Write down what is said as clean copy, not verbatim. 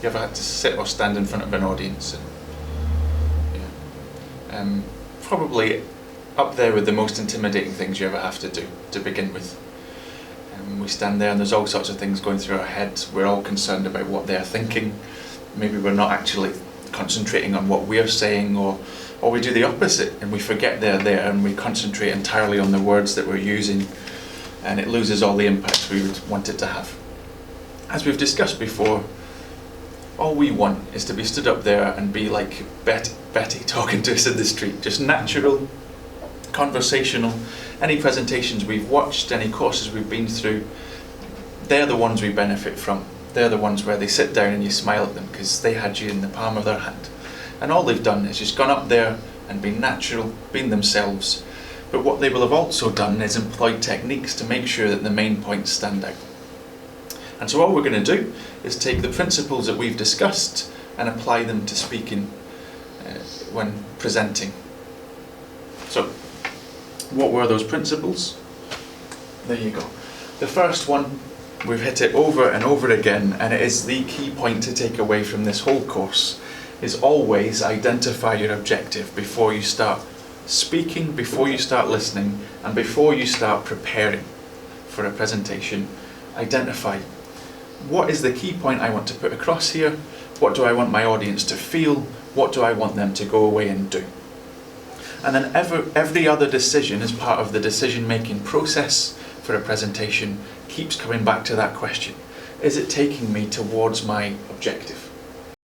You ever had to sit or stand in front of an audience? Probably up there with the most intimidating things you ever have to do to begin with. We stand there and there's all sorts of things going through our heads. We're all concerned about what they're thinking. Maybe we're not actually concentrating on what we're saying, or we do the opposite and we forget they're there and we concentrate entirely on the words that we're using, and it loses all the impact we would want it to have. As we've discussed before, all we want is to be stood up there and be like Betty talking to us in the street, just natural, conversational. Any presentations we've watched, any courses we've been through, they're the ones we benefit from. They're the ones where they sit down and you smile at them because they had you in the palm of their hand. And all they've done is just gone up there and been natural, been themselves. But what they will have also done is employed techniques to make sure that the main points stand out. And so all we're going to do is take the principles that we've discussed and apply them to speaking when presenting. So, what were those principles? There you go. The first one, we've hit it over and over again, and it is the key point to take away from this whole course, is always identify your objective before you start speaking, before you start listening, and before you start preparing for a presentation. Identify, what is the key point I want to put across here? What do I want my audience to feel? What do I want them to go away and do? And then every other decision as part of the decision-making process for a presentation keeps coming back to that question. Is it taking me towards my objective?